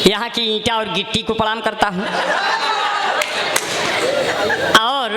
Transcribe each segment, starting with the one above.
यहाँ की ईंटा और गिट्टी को प्रणाम करता हूँ। और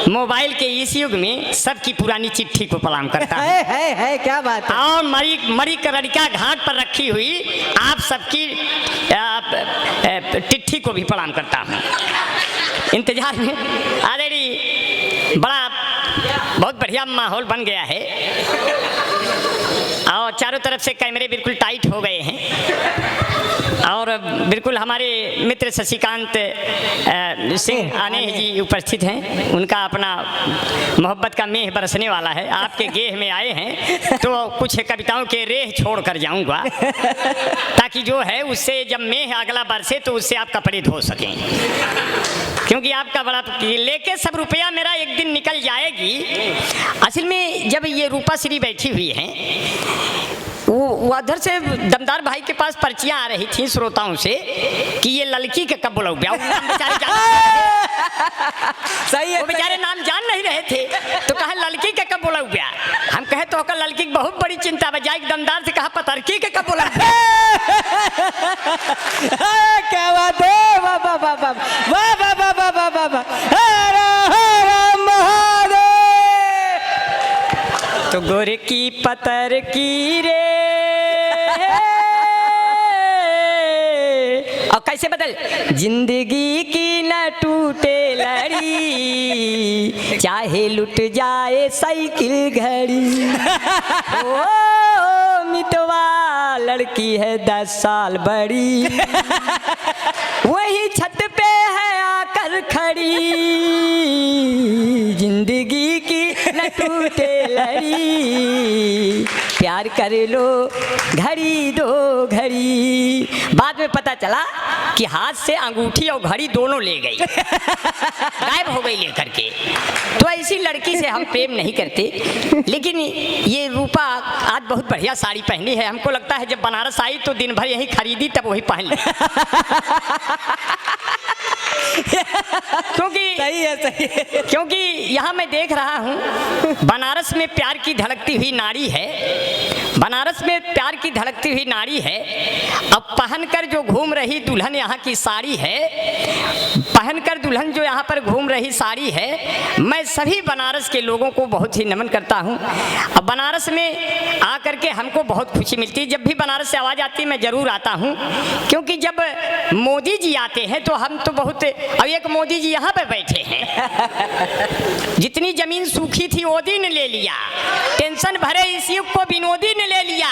मोबाइल के इस युग में सबकी पुरानी चिट्ठी को प्रणाम करता हूँ। है क्या बात है। और मरी करड़िका घाट पर रखी हुई आप सबकी चिट्ठी को भी प्रणाम करता हूँ। इंतजार में आदरणीय बड़ा बहुत बढ़िया माहौल बन गया है और चारों तरफ से कैमरे बिल्कुल टाइट हो गए हैं और बिल्कुल हमारे मित्र शशिकांत सिंह आने जी उपस्थित हैं। उनका अपना मोहब्बत का मेह बरसने वाला है। आपके गेह में आए हैं तो कुछ कविताओं के रेह छोड़ कर जाऊंगा ताकि जो है उससे जब मेह अगला बरसे तो उससे आप कपड़े धो सकें, क्योंकि आपका बड़ा लेके सब रुपया मेरा एक दिन निकल जाएगी। असल में जब ये रूपा श्री बैठी हुई हैं वो उधर से दमदार भाई के पास पर्चियां आ रही थी श्रोताओं से कि ये लड़की के कब बुलाओ सही है, वो बेचारे नाम जान नहीं रहे थे तो कहा लड़की के कब बुलाओ गया। हम कहे तो लड़की की बहुत बड़ी चिंता बजाय दमदार से कहा पतरकी के कब बुलाओ। क्या बात है। वाह वाह वाह वाह वाह वाह वाह वाह वाह वाह वाह। हर हर महादेव। तो गोर की पतर की रे और कैसे बदल जिंदगी की न टूटे लड़ी चाहे लुट जाए साइकिल घड़ी। ओ मितवा लड़की है 10 साल बड़ी वही छत पे है आकर खड़ी जिंदगी की न टूटे लड़ी प्यार कर लो घड़ी दो घड़ी। बाद में पता चला कि हाथ से अंगूठी और घड़ी दोनों ले गई गायब हो गई लेकर के। तो ऐसी लड़की से हम प्रेम नहीं करते। लेकिन ये रूपा आज बहुत बढ़िया साड़ी पहनी है। हमको लगता है जब बनारस आई तो दिन भर यही खरीदी तब वही पहन ली। सही है क्योंकि यहाँ मैं देख रहा हूँ बनारस में प्यार की धड़कती हुई नारी है। बनारस में प्यार की धड़कती हुई नारी है। अब पहनकर जो घूम रही दुल्हन यहाँ की साड़ी है, पहनकर दुल्हन जो यहाँ पर घूम रही साड़ी है। मैं सभी बनारस के लोगों को बहुत ही नमन करता हूँ। अब बनारस में आकर के हमको बहुत खुशी मिलती है। जब भी बनारस से आवाज़ आती है मैं ज़रूर आता हूँ, क्योंकि जब मोदी जी आते हैं तो हम तो बहुत। अब एक मोदी जी यहाँ पर बैठे हैं। जितनी जमीन सूखी थी मोदी ने ले लिया, टेंशन भरे इस युग को विनोदी ने ले लिया,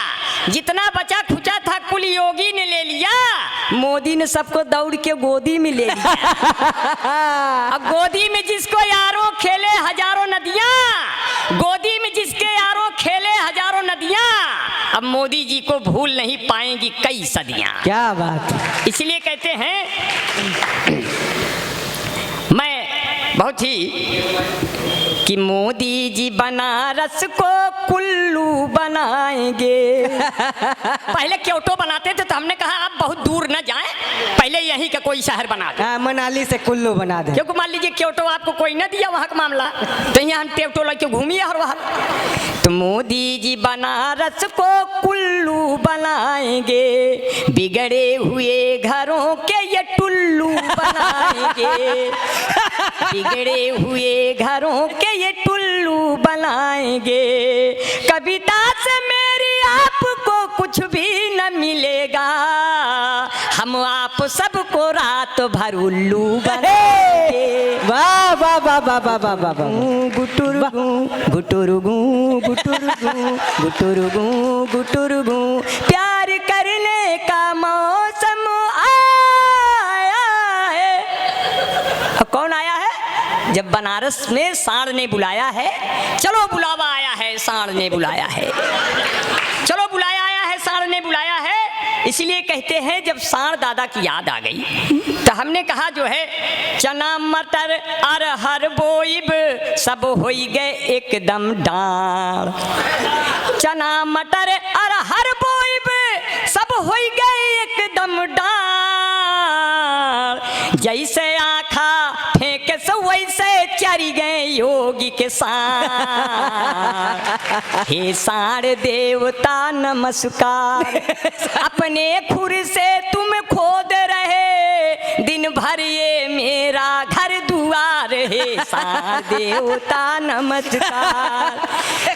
जितना बचा खुचा था कुल योगी ने ले लिया, मोदी ने सबको दौड़ के गोदी में ले लिया। अब गोदी में जिसको यारों खेले हजारों नदियां, गोदी में जिसके यारों खेले हजारों नदियां, अब मोदी जी को भूल नहीं पाएंगी कई सदियां। क्या बात है। इसलिए कहते हैं मैं बहुत ही कि मोदी जी बनारस को कुल्लू बनाएंगे। पहले क्योटो बनाते थे तो हमने कहा आप बहुत दूर न जाएं, पहले यहीं का कोई शहर बना दे। मनाली से कुल्लू बना दे, क्योंकि मान लीजिए क्योटो आपको कोई न दिया वहाँ का मामला, तो यहाँ हम क्योटो लेके घूमिए हर वहाँ। तो मोदी जी बनारस को कुल्लू बनाएंगे, बिगड़े हुए घरों के ये टुल्लू बनाएंगे। बिगड़े हुए घरों के ये टुल्लू बनाएंगे। कविता से मेरी आपको कुछ भी न मिलेगा, हम आप सबको रात भर उल्लू बनाएंगे। वाह वाह वाह वाह वाह वाह वाह वाह। गुटुरगू गुटुरगू गुटुरगू गुटुरगू गुटुरगू प्यार करने का मौसम आया है। कौन आया है? जब बनारस में सांड ने बुलाया है, चलो बुलावा आया है, सांड ने बुलाया है, चलो बुलाया आया है, सांड ने बुलाया है। इसलिए कहते हैं जब सांड दादा की याद आ गई तो हमने कहा जो है चना मटर अरहर बोइब सब हो गए एकदम डाल। चना मटर अरहर बोइब सब हो गए एकदम डाल। जैसे आखा फेंके सो वैसे चरी गए योगी के साथ। हे साढ़ देवता नमस्कार, अपने खुर से तुम खोद हे सार देवता नमस्कार।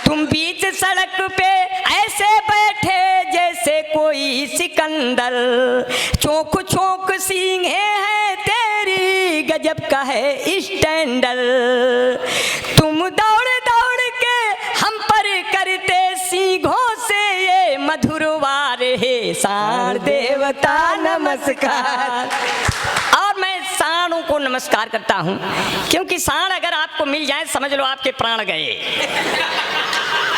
तुम बीच सड़क पे ऐसे बैठे जैसे कोई सिकंदर, चौंक चौंक सींगे हैं तेरी गजब का है स्टैंडर। तुम दौड़ दौड़ के हम पर करते सींघों से ये मधुर वार, हे सार देवता नमस्कार। और मैं सांडों को नमस्कार करता हूँ, क्योंकि सांड अगर आपको मिल जाए समझ लो आपके प्राण गए।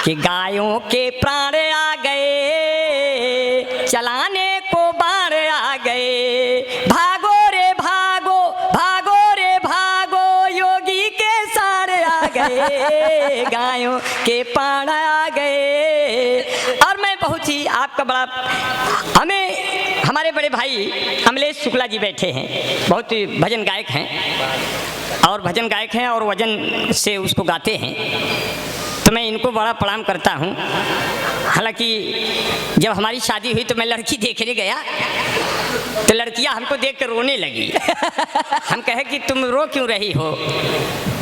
कि गायों के प्राण आ गए, चलाने को बाण आ गए, भागो रे भागो, भागो रे भागो, योगी के सांड आ गए, गायों के प्राण आ गए। और मैं बहुत ही आपका बड़ा, हमारे बड़े भाई अमलेश शुक्ला जी बैठे हैं, बहुत ही भजन गायक हैं और भजन गायक हैं और वजन से उसको गाते हैं, तो मैं इनको बड़ा प्रणाम करता हूँ। हालांकि जब हमारी शादी हुई तो मैं लड़की देखने गया तो लड़कियां हमको देख कर रोने लगी। हम कहे कि तुम रो क्यों रही हो,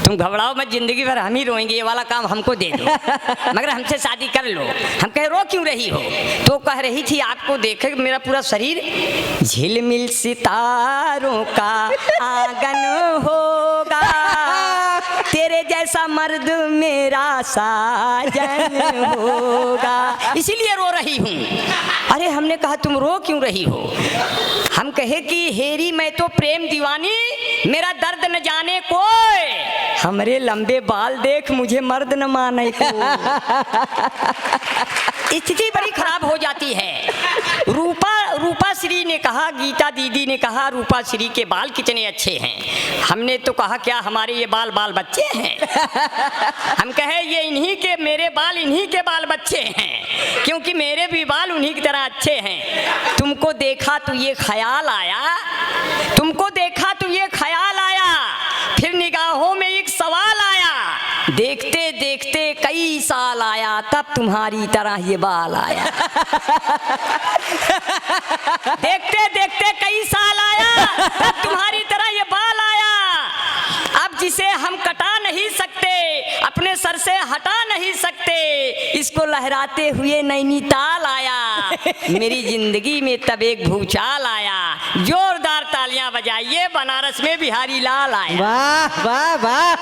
तुम घबराओ मत, जिंदगी भर हम ही रोएंगे, ये वाला काम हमको दे दो, मगर हमसे शादी कर लो। हम कहे रो क्यों रही हो, तो कह रही थी आपको देख मेरा पूरा शरीर झिलमिल सितारों का आंगन होगा, तेरे जैसा मर्द मेरा साजन होगा, इसीलिए रो रही हूँ। अरे हमने कहा तुम रो क्यों रही हो, हम कहे कि हेरी मैं तो प्रेम दीवानी, मेरा दर्द न जाने कोई, हमरे लंबे बाल देख मुझे मर्द न माने को। स्थिति बड़ी खराब हो जाती है। रूपा श्री ने कहा, गीता दीदी ने कहा रूपा श्री के बाल कितने अच्छे हैं। हमने तो कहा क्या हमारे ये बाल बाल बच्चे हैं। हम कहे ये इन्हीं के, मेरे बाल इन्हीं के बाल बच्चे हैं, क्योंकि मेरे भी बाल उन्हीं की तरह अच्छे हैं। तुमको देखा तो ये ख्याल आया, तुमको देखा तो ये ख्याल आया, फिर निगाहों में एक सवाल आया, देखते देखते कई साल आया, तब तुम्हारी तरह ये बाल आया। देखते देखते कई साल आया, तब तुम्हारी तरह ये बाल आया। अब जिसे हम कटा नहीं सकते, अपने सर से हटा नहीं सकते, इसको लहराते हुए नैनीताल आया। मेरी जिंदगी में तब एक भूचाल आया, जोरदार तालियां बजाइए, बनारस में बिहारी लाल आया। वाह वाह वाह,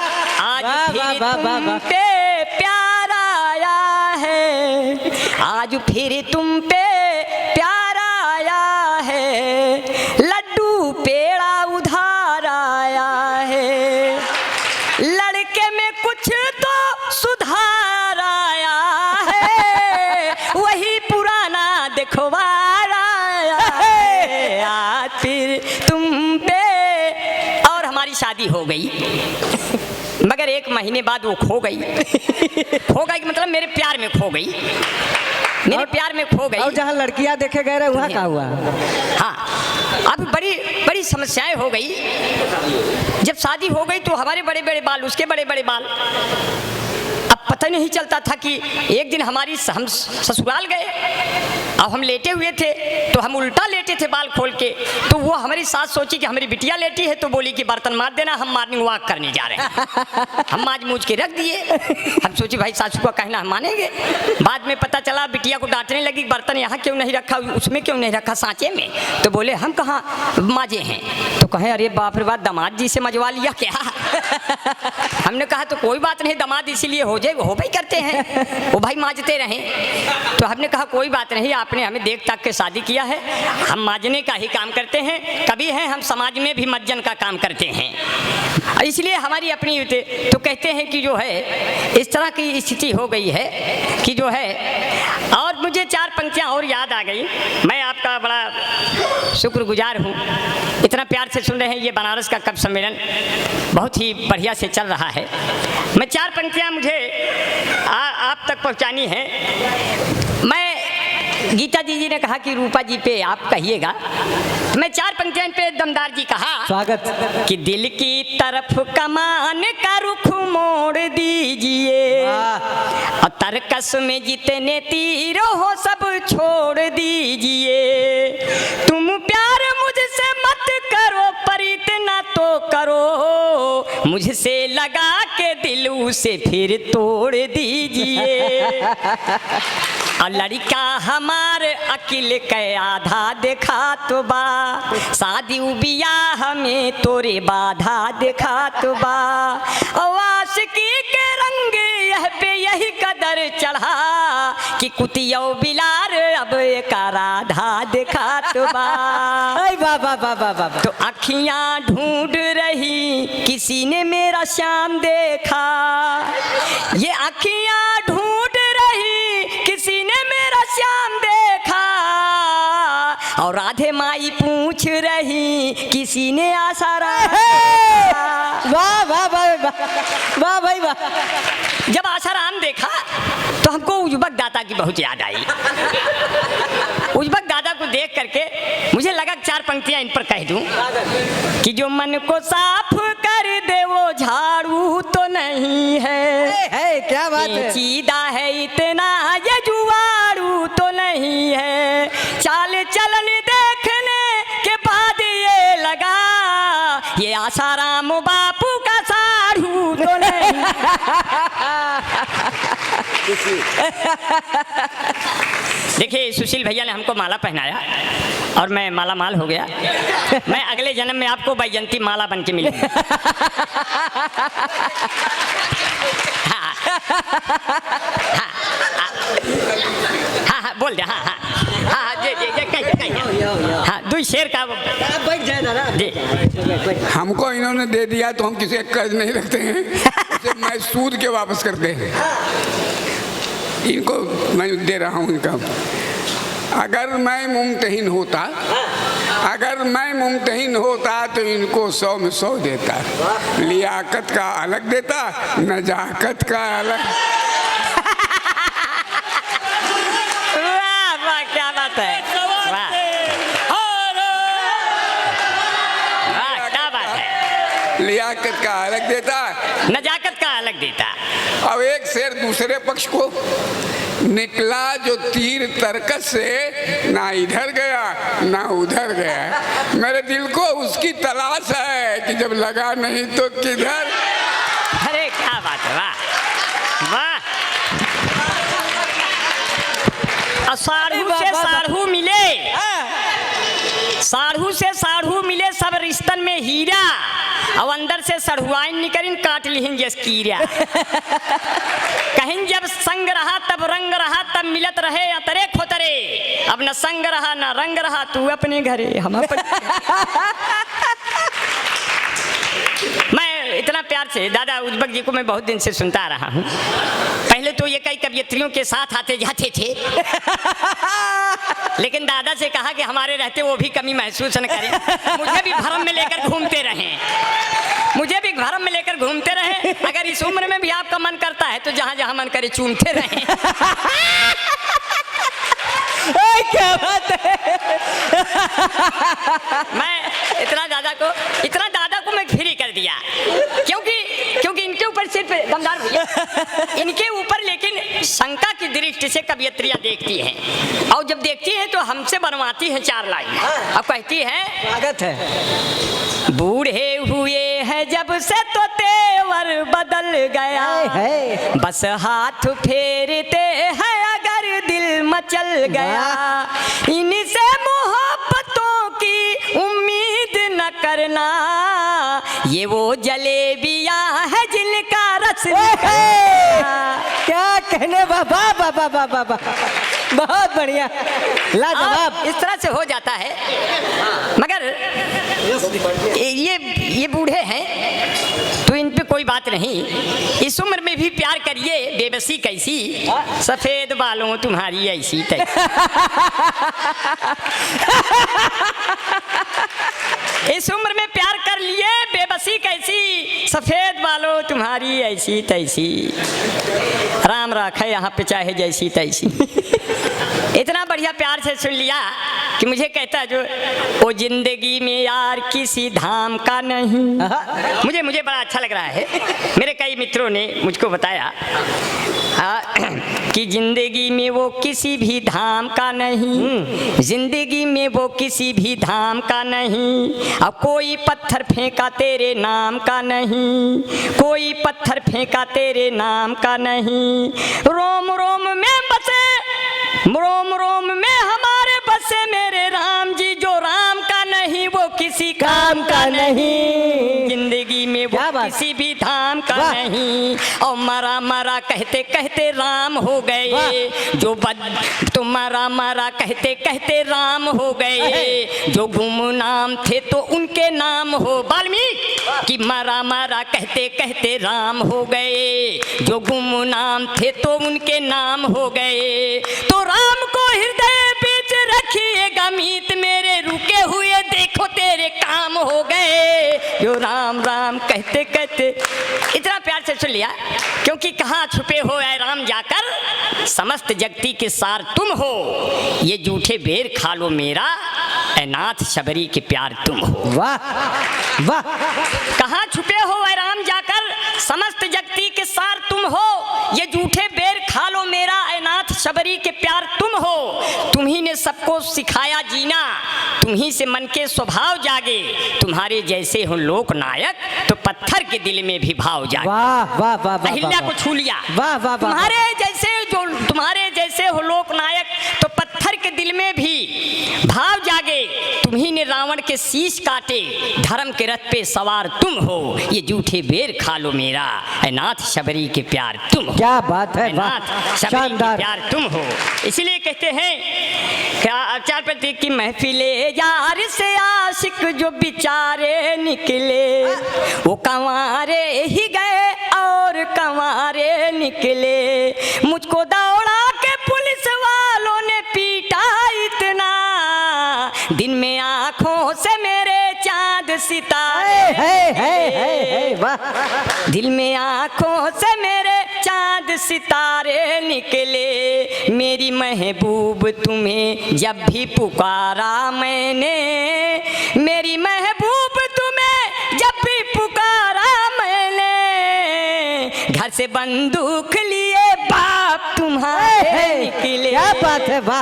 आज वाह, फिर वाह, वाह, तुम वाह। पे प्यार आया है, आज फिर तुम पे प्यार आया है, लड्डू पेड़ा उधार आया है, लड़के में कुछ तो सुधार आया है, वही पुराना देखवार आया है, आज फिर तुम पे। और हमारी शादी हो गई, मगर एक महीने बाद वो खो गई। खो गई मतलब मेरे प्यार में खो गई, मेरे प्यार में खो गई। और जहाँ लड़कियां देखे गए रहे वहाँ क्या हुआ? हाँ, अब बड़ी बड़ी समस्याएं हो गई। जब शादी हो गई तो हमारे बड़े बड़े बाल, उसके बड़े बड़े बाल। अब पता नहीं चलता था कि एक दिन हम ससुराल गए, अब हम लेटे हुए थे तो हम उल्टा लेटे थे बाल खोल के, तो वो हमारी सास सोची कि हमारी बिटिया लेटी है, तो बोली कि बर्तन मार देना, हम मॉर्निंग वॉक करने जा रहे हैं। हम माज मूझ के रख दिए। हम सोचे भाई सासू का कहना हम मानेंगे। बाद में पता चला बिटिया को डांटने लगी, बर्तन यहाँ क्यों नहीं रखा, उसमें क्यों नहीं रखा, सांचे में। तो बोले हम कहाँ माजे हैं, तो कहें अरे बाप रे बाप, दामाद जी से मजवा लिया क्या। हमने कहा तो कोई बात नहीं, दामाद इसीलिए हो जाए, हो भाई करते हैं, वो भाई माजते रहें। तो हमने कहा कोई बात नहीं, आपने हमें देख ताक के शादी किया है, हम माजने का ही काम करते हैं, कभी हैं हम समाज में भी मज्जन का काम करते हैं, इसलिए हमारी अपनी। तो कहते हैं कि जो है इस तरह की स्थिति हो गई है कि जो है। और मुझे चार पंक्तियाँ और याद आ गई। मैं आपका बड़ा शुक्रगुजार हूँ, इतना प्यार से सुन रहे हैं। ये बनारस का कवि सम्मेलन बहुत ही बढ़िया से चल रहा है। मैं चार पंक्तियाँ मुझे आप तक पहुँचानी है। मैं गीता जी ने कहा कि रूपा जी पे आप कहिएगा, मैं चार पंक्तियां पे दमदार जी कहा स्वागत। कि दिल की तरफ कमान का रुख मोड़ दीजिए, और तरकस में जितने तीर हो सब छोड़ दीजिए, तुम प्यार मुझसे मत करो पर इतना तो करो, मुझसे लगा के दिल उसे फिर तोड़ दीजिए। और लड़का हमारे अकिल के आधा देखा तो बा, शादी बियाह में तोरे बाधा देखा तो बा। और आशिकी के रंग यह पे यही कदर चढ़ा कि कुतियो बिलार अब एक राधा देखा तो बा। बाबा बाबा बाबा तो अखियां ढूंढ रही किसी ने मेरा श्याम देखा, ये अखियां ढूंढ रही किसी ने मेरा श्याम देखा। और राधे माई पूछ रही किसी ने आसारा। वाह वाह वाह वाह भाई वाह। जब आसाराम देखा तो हमको उजबक दाता की बहुत याद आई। उजबक दादा को देख करके मुझे लगा 4 पंक्तियां इन पर कह दूं कि जो मन को साफ कर दे वो झाड़ू तो नहीं है, क्या बात है, चीदा है इतना ये जुआड़ू तो नहीं है। चाल चलन देखने के बाद ये लगा ये आसाराम बापू का साढ़ू तो नहीं। देखिए सुशील भैया ने हमको माला पहनाया और मैं माला माल हो गया। मैं अगले जन्म में आपको बैजंती माला बन के मिलूंगा। हाँ हाँ बोल दे। हाँ हाँ हाँ कहीं हाँ 2 शेर का बैठ जाए दादा। हमको इन्होंने दे दिया तो हम किसी का कर्ज नहीं रखते हैं, उसे मैं सूद के वापस करते हैं। इनको मैं दे रहा हूँ इनका। अगर मैं मुमतहिन होता, अगर मैं मुमतहिन होता तो इनको 100 में 100 देता। लियाकत का अलग देता, नजाकत का अलग। वाह वाह क्या बात है, वाह वाह क्या बात है। लियाकत का अलग देता, नजाकत का अलग देता। अब एक शेर दूसरे पक्ष को, निकला जो तीर तरकस से ना इधर गया ना उधर गया। मेरे दिल को उसकी तलाश है कि जब लगा नहीं तो किधर। अरे क्या बात है, वाह वाह। साढ़ू से साढ़ू मिले, साढ़ू से साढ़ू मिले सब रिश्तन में हीरा। अब अंदर से सढ़ुआइन निकलिन काट लिहिन जस कीरा। कहीं जब संग रहा तब रंग रहा तब मिलत रहे अतरे खोतरे। अब न संग रहा न रंग रहा तू अपने घरे हम अपने। मैं इतना प्यार से दादा उजबक जी को मैं बहुत दिन से सुनता आ रहा हूँ। पहले तो ये कई कवियत्रियों के साथ आते जाते थे, लेकिन दादा से कहा कि हमारे रहते वो भी कमी महसूस न करें। मुझे भी भरम में लेकर घूमते रहें, मुझे भी भरम में लेकर घूमते रहें। अगर इस उम्र में भी आपका मन करता है तो जहाँ जहाँ मन करे चूमते रहें। क्या बात है। मैं इतना दादा को मैं फ्री कर दिया, क्योंकि इनके ऊपर सिर्फ दमदार भैया इनके ऊपर लेकिन शंका की दृष्टि से कवियत्रियां देखती हैं, और जब देखती हैं तो हमसे बनवाती हैं 4 लाइन। अब कहती है स्वागत है। बूढ़े हुए हैं जब से तो तेवर बदल गया है, बस हाथ फेरते हैं अगर दिल मचल गया। इनसे मोहब्बतों की उम्मीद न करना, ये वो जलेबियां है जिनका रस क्या कहने। बाबा बाबा बाबा बाबा बहुत बढ़िया, लाजवाब। इस तरह से हो जाता है। मगर ये बूढ़े हैं तो इन पे कोई बात नहीं। इस उम्र में भी प्यार करिए, बेबसी कैसी, सफेद बालों तुम्हारी ऐसी तैसी। इस उम्र में प्यार कर लिए, बेबसी कैसी, सफेद बालों तुम्हारी ऐसी तैसी। राम रखे यहाँ पे चाहे जैसी तैसी। इतना बढ़िया प्यार से सुन लिया कि मुझे कहता जो वो जिंदगी में यार किसी धाम का नहीं। मुझे बड़ा अच्छा लग रहा है। मेरे कई मित्रों ने मुझको बताया कि जिंदगी में वो किसी भी धाम का नहीं, जिंदगी में वो किसी भी धाम का नहीं, अब कोई पत्थर फेंका तेरे नाम का नहीं, कोई पत्थर फेंका तेरे नाम का नहीं। रोम रोम में बसे, रोम रोम में हमारे बसे मेरे राम जी, जो राम का नहीं वो किसी काम का नहीं, जिंदगी में वो किसी भी धाम का नहीं। और मरा मरा कहते कहते राम हो गए, जो तो मरा मरा कहते कहते राम हो गए, जो गुमनाम थे तो उनके नाम हो। वाल्मीकि कि मरा मरा कहते कहते राम हो गए, जो गुमनाम थे तो उनके नाम हो गए। तो राम को हृदय बीच रखिएगा मीत, मेरे रुके हुए देखो तेरे काम हो गए, जो राम राम कहते कहते। इतना प्यार से सुन लिया, क्योंकि कहाँ छुपे हो ऐ राम जाकर, समस्त जगती के सार तुम हो, ये जूठे बेर खा लो मेरा, ऐ नाथ शबरी के प्यार तुम हो। वाह वाह। कहाँ छुपे हो ऐ राम जाकर, समस्त जगती के सार तुम हो, ये जूठे बेर खा लो मेरा, ऐ नाथ शबरी के प्यार तुम हो। तुम्ही ने सबको सिखाया जीना, तुम्ही से मन के स्वभाव जागे, तुम्हारे जैसे हो लोक नायक, तो पत्थर के दिल में भी भाव जागे। वाह वाह वाह। अहिल्या को छू लिया। वाह वाह। तुम्हारे जैसे जो तुम्हारे जैसे हो लोक नायक, तो पत्थर के दिल में भी भाव जागे। तुम्ही ने रावण के शीश काटे, धर्म के रथ पे सवार तुम हो, ये जूठे बेर खा लो मेरा, ऐ नाथ शबरी के प्यार तुम हो। क्या बात है, नाथ शबरी के प्यार तुम हो। इसीलिए कहते हैं क्या चार पति की महफिले यार से आशिक जो बिचारे निकले, वो कंवारे ही गए और कंवारे निकले। मुझको दौड़ा के पुलिस वालों ने पीटा इतना, दिन में आंखों से मेरे चांद सितारे, वाह। दिल में आंखों से मेरे चांद सितारे निकले, मेरी महबूब तुम्हें जब भी पुकारा मैंने, मेरी महबूब तुम्हें जब भी पुकारा मैंने, घर से बंदूक लिए बाप तुम्हारे निकले। क्या बात है, वाह।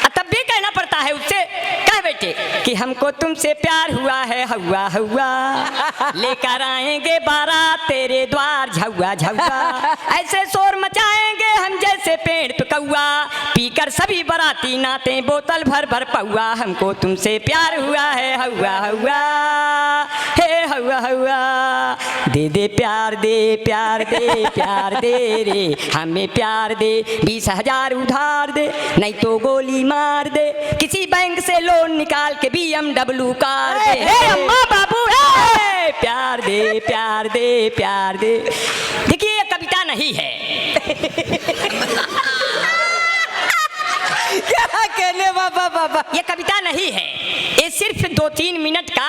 तब भी कहना पड़ता है उससे, कह बेटे कि हमको तुमसे प्यार हुआ है, हुआ हुआ, लेकर आएंगे बारात तेरे द्वार झुआ झुआ, ऐसे शोर मचाएंगे हम जैसे पेड़ पे कौआ, पीकर सभी बाराती नाते बोतल भर भर पौआ, हमको तुमसे प्यार हुआ है, हुआ हुआ, हे हुआ हुआ, दे दे प्यार दे प्यार दे प्यार दे रे, हमें प्यार दे, 20,000 उधार दे, नहीं तो गोली मार दे, किसी बैंक से लोन निकाल के BMW कार दे, हे अम्मा बाबू हे, प्यार दे प्यार दे प्यार दे। देखिए ये कविता नहीं है। क्या कहने बाबा बाबा, ये कविता नहीं है, ये सिर्फ 2-3 मिनट का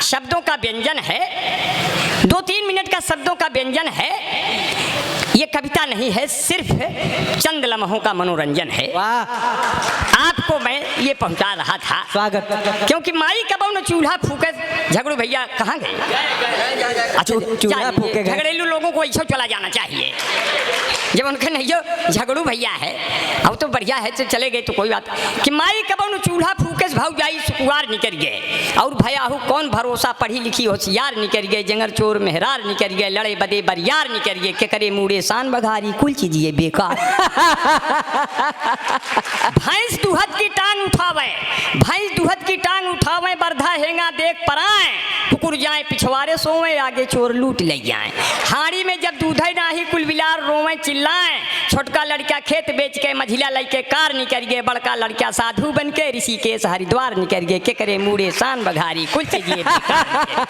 शब्दों का व्यंजन है, 2-3 मिनट का शब्दों का व्यंजन है। ये कविता नहीं है, सिर्फ चंद लम्हों का मनोरंजन है। वाह। आपको मैं ये पहुंचा रहा था, स्वागत। क्योंकि माई कब न चूल्हा फूके, झगड़ू भैया कहाँ गए? अच्छा चूल्हा फूके गए। झगड़ेलू लोगों को ऐसा चला जाना चाहिए, जब उनके नहीं जो झगड़ू भैया है, अब तो बढ़िया है तो चले गए तो कोई बात, कि माई कब न चूल्हा फूके भाव जाई सुकुआर निकल गए, और भैया हो कौन भरोसा, पढ़ी लिखी होशियार निकल गए, जंगर चोर मेहरार निकल गए, लड़े बदे बरियार निकल गए, के करे मूड़े शान बघारी कुल चीजिए बेकार। भैंस दुहत की टांग उठावे, भैंस दुहत की टांग उठावे, बरधा हेंगा देख पराए, कुकुर जाए पिछवाड़े सोवे, आगे चोर लूट ले जाए, हाड़ी में जब दूध नाही कुल बिलार रोवे चिल्लाए, छोटका लड़का खेत बेच के मझिला लड़के कार निकल गए, बड़का लड़का साधु बन के ऋषिकेश हरिद्वार निकल गए, के करे मूड़े शान बघारी कुल चीजिए बेकार।